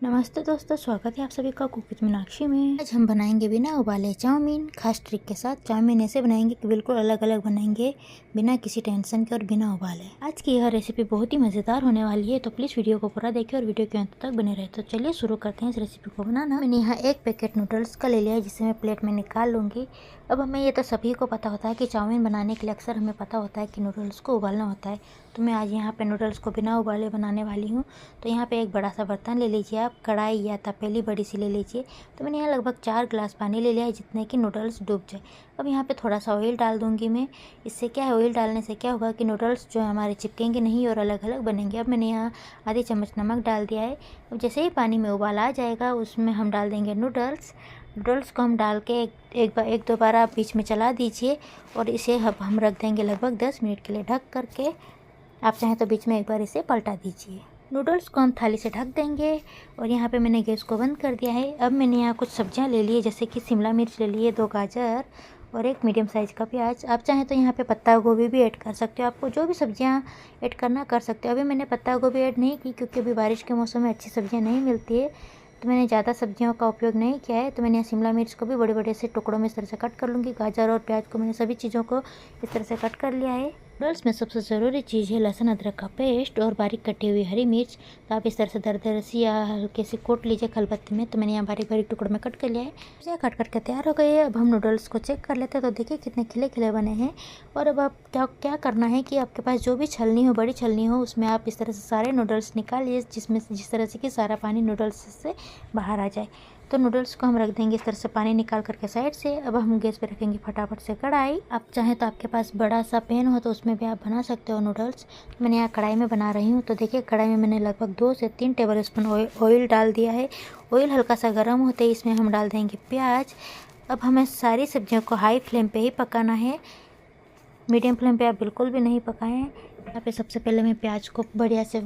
नमस्ते दोस्तों, स्वागत है आप सभी का कुक विद मीनाक्षी में। आज हम बनाएंगे बिना उबाले चाउमीन, खास ट्रिक के साथ। चाउमीन ऐसे बनाएंगे कि बिल्कुल अलग अलग बनाएंगे, बिना किसी टेंशन के और बिना उबाले। आज की यह रेसिपी बहुत ही मज़ेदार होने वाली है, तो प्लीज़ वीडियो को पूरा देखिए और वीडियो के अंत तक बने रहे। तो चलिए शुरू करते हैं इस रेसिपी को बनाना। मैंने यहाँ एक पैकेट नूडल्स का ले लिया है, जिसे मैं प्लेट में निकाल लूँगी। अब हमें ये तो सभी को पता होता है कि चाउमीन बनाने के लिए अक्सर हमें पता होता है कि नूडल्स को उबालना होता है। तो मैं आज यहाँ पे नूडल्स को बिना उबाले बनाने वाली हूँ। तो यहाँ पे एक बड़ा सा बर्तन ले लीजिए आप, कढ़ाई या तपेली बड़ी सी ले लीजिए। तो मैंने यहाँ लगभग 4 गिलास पानी ले लिया है, जितने कि नूडल्स डूब जाए। अब यहाँ पे थोड़ा सा ऑयल डाल दूँगी मैं। इससे क्या है, ऑयल डालने से क्या होगा कि नूडल्स जो है हमारे चिपकेंगे नहीं और अलग अलग बनेंगे। अब मैंने यहाँ आधी चम्मच नमक डाल दिया है। अब जैसे ही पानी में उबाल आ जाएगा, उसमें हम डाल देंगे नूडल्स को हम डाल के एक दो बार आप बीच में चला दीजिए और इसे हम रख देंगे लगभग 10 मिनट के लिए ढक करके। आप चाहें तो बीच में एक बार इसे पलटा दीजिए। नूडल्स को हम थाली से ढक देंगे और यहाँ पे मैंने गैस को बंद कर दिया है। अब मैंने यहाँ कुछ सब्जियाँ ले ली है, जैसे कि शिमला मिर्च ले ली है, 2 गाजर और एक मीडियम साइज़ का प्याज। आप चाहें तो यहाँ पे पत्ता गोभी भी ऐड कर सकते हो। आपको जो भी सब्जियाँ ऐड करना कर सकते हो। अभी मैंने पत्ता गोभी ऐड नहीं की, क्योंकि अभी बारिश के मौसम में अच्छी सब्जियाँ नहीं मिलती है, तो मैंने ज़्यादा सब्जियों का उपयोग नहीं किया है। तो मैंने यहाँ शिमला मिर्च को भी बड़े बड़े से टुकड़ों में इस तरह से कट कर लूँगी। गाजर और प्याज को मैंने सभी चीज़ों को इस तरह से कट कर लिया है। नूडल्स में सबसे ज़रूरी चीज़ है लहसुन अदरक का पेस्ट और बारीक कटी हुई हरी मिर्च। तो आप इस तरह से दरदर सी या हल्के से कोट लीजिए खलबत्ती में। तो मैंने यहाँ बारीक बारीक टुकड़ों में कट कर लिया है। सब्जियाँ कट करके तैयार हो गई है। अब हम नूडल्स को चेक कर लेते हैं। तो देखिए कितने खिले खिले बने हैं। और अब आप क्या करना है कि आपके पास जो भी छलनी हो, बड़ी छलनी हो, उसमें आप इस तरह से सारे नूडल्स निकालिए, जिस तरह से कि सारा पानी नूडल्स से बाहर आ जाए। तो नूडल्स को हम रख देंगे इस तरह से पानी निकाल करके साइड से। अब हम गैस पे रखेंगे फटाफट से कढ़ाई। आप चाहें तो आपके पास बड़ा सा पैन हो तो उसमें भी आप बना सकते हो नूडल्स। मैंने यहाँ कढ़ाई में बना रही हूँ। तो देखिए कढ़ाई में मैंने लगभग 2 से 3 टेबल स्पून ऑयल डाल दिया है। ऑयल हल्का सा गर्म होते ही इसमें हम डाल देंगे प्याज। अब हमें सारी सब्जियों को हाई फ्लेम पर ही पकाना है, मीडियम फ्लेम पर आप बिल्कुल भी नहीं पकाएं। यहाँ पे सबसे पहले मैं प्याज को बढ़िया से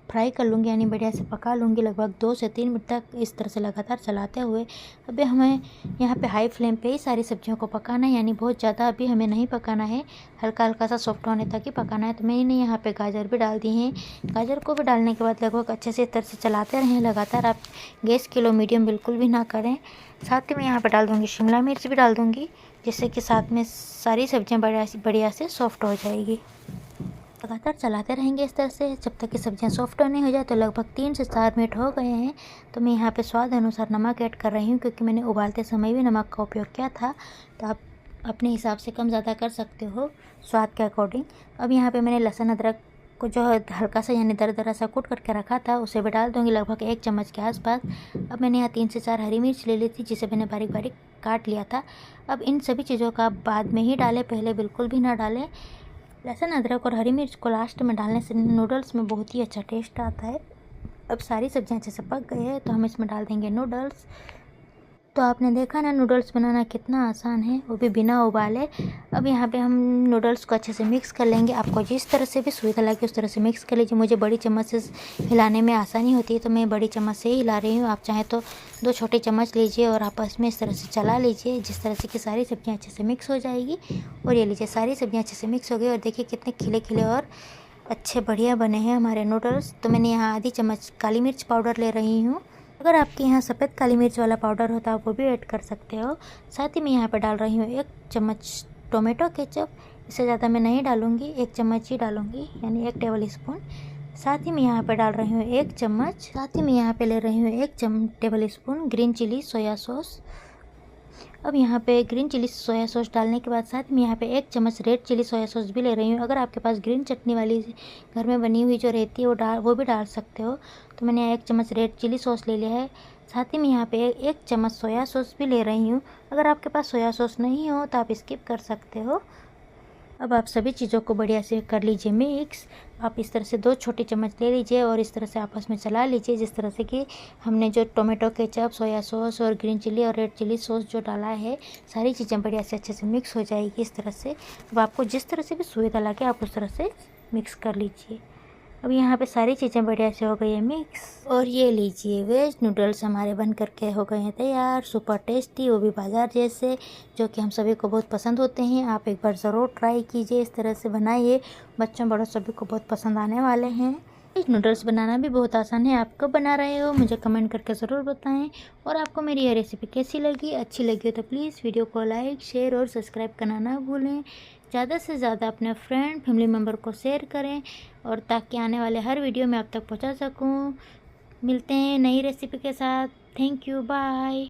फ्राई कर लूँगी, यानी बढ़िया से पका लूँगी लगभग 2 से 3 मिनट तक, इस तरह से लगातार चलाते हुए। अभी हमें यहाँ पे हाई फ्लेम पे ही सारी सब्जियों को पकाना है, यानी बहुत ज़्यादा अभी हमें नहीं पकाना है, हल्का हल्का सा सॉफ्ट होने तक ही पकाना है। तो मैंने यहाँ पे गाजर भी डाल दी हैं। गाजर को भी डालने के बाद लगभग अच्छे से इस तरह से चलाते रहें लगातार। आप गैस की लो मीडियम बिल्कुल भी ना करें। साथ ही मैं यहाँ पर डाल दूँगी शिमला मिर्च भी डाल दूँगी, जिससे कि साथ में सारी सब्जियाँ बढ़िया से सॉफ्ट हो जाएगी। लगातार चलाते रहेंगे इस तरह से जब तक कि सब्जियां सॉफ्ट नहीं हो जाए। तो लगभग 3 से 4 मिनट हो गए हैं। तो मैं यहाँ पे स्वाद अनुसार नमक ऐड कर रही हूँ, क्योंकि मैंने उबालते समय भी नमक का उपयोग किया था। तो आप अपने हिसाब से कम ज़्यादा कर सकते हो स्वाद के अकॉर्डिंग। अब यहाँ पे मैंने लहसुन अदरक को जो हल्का सा यानी दरदरा सा कूट करके रखा था, उसे भी डाल दूँगी लगभग 1 चम्मच के आसपास। अब मैंने यहाँ 3 से 4 हरी मिर्च ले ली थी, जिसे मैंने बारीक बारीक काट लिया था। अब इन सभी चीज़ों का आप बाद में ही डालें, पहले बिल्कुल भी ना डालें। लहसुन अदरक और हरी मिर्च को लास्ट में डालने से नूडल्स में बहुत ही अच्छा टेस्ट आता है। अब सारी सब्जियां अच्छे से पक गई है, तो हम इसमें डाल देंगे नूडल्स। तो आपने देखा ना नूडल्स बनाना कितना आसान है, वो भी बिना उबाले। अब यहाँ पे हम नूडल्स को अच्छे से मिक्स कर लेंगे। आपको जिस तरह से भी सुविधा लगे उस तरह से मिक्स कर लीजिए। मुझे बड़ी चम्मच से हिलाने में आसानी होती है, तो मैं बड़ी चम्मच से ही हिला रही हूँ। आप चाहें तो 2 छोटे चम्मच लीजिए और आपस में इस तरह से चला लीजिए, जिस तरह से कि सारी सब्जियाँ अच्छे से मिक्स हो जाएगी। और ये लीजिए सारी सब्जियाँ अच्छे से मिक्स हो गई और देखिए कितने खिले खिले और अच्छे बढ़िया बने हैं हमारे नूडल्स। तो मैंने यहाँ आधी चम्मच काली मिर्च पाउडर ले रही हूँ। अगर आपके यहाँ सफ़ेद काली मिर्च वाला पाउडर होता है आप वो भी ऐड कर सकते हो। साथ ही मैं यहाँ पे डाल रही हूँ 1 चम्मच टोमेटो केचप। इससे ज़्यादा मैं नहीं डालूँगी, 1 चम्मच ही डालूँगी, यानी 1 टेबल स्पून। साथ ही मैं यहाँ पे डाल रही हूँ 1 चम्मच। साथ ही मैं यहाँ पे ले रही हूँ 1 tablespoon green chilli soya sauce. अब यहाँ पे ग्रीन चिली सोया सॉस डालने के बाद साथ में यहाँ पे 1 चम्मच रेड चिली सोया सॉस भी ले रही हूँ। अगर आपके पास ग्रीन चटनी वाली घर में बनी हुई जो रहती है वो भी डाल सकते हो। तो मैंने 1 चम्मच रेड चिली सॉस ले लिया है। साथ ही मैं यहाँ पे 1 चम्मच सोया सॉस भी ले रही हूँ। अगर आपके पास सोया सॉस नहीं हो तो आप स्किप कर सकते हो। अब आप सभी चीज़ों को बढ़िया से कर लीजिए मिक्स। आप इस तरह से 2 छोटी चम्मच ले लीजिए और इस तरह से आपस में चला लीजिए, जिस तरह से कि हमने जो टोमेटो केचप, सोया सॉस और ग्रीन चिली और रेड चिली सॉस जो डाला है, सारी चीज़ें बढ़िया से अच्छे से मिक्स हो जाएगी इस तरह से। अब आपको जिस तरह से भी सुविधा लगे आप उस तरह से मिक्स कर लीजिए। अब यहाँ पे सारी चीज़ें बढ़िया से हो गई है मिक्स। और ये लीजिए वेज नूडल्स हमारे बन करके हो गए हैं तैयार, सुपर टेस्टी, वो भी बाज़ार जैसे, जो कि हम सभी को बहुत पसंद होते हैं। आप एक बार ज़रूर ट्राई कीजिए, इस तरह से बनाइए, बच्चों बड़ों सभी को बहुत पसंद आने वाले हैं। इस नूडल्स बनाना भी बहुत आसान है। आप कब बना रहे हो मुझे कमेंट करके ज़रूर बताएं। और आपको मेरी यह रेसिपी कैसी लगी, अच्छी लगी हो तो प्लीज़ वीडियो को लाइक, शेयर और सब्सक्राइब करना ना भूलें। ज़्यादा से ज़्यादा अपने फ्रेंड फैमिली मेम्बर को शेयर करें और ताकि आने वाले हर वीडियो में आप तक पहुँचा सकूँ। मिलते हैं नई रेसिपी के साथ। Thank you, bye.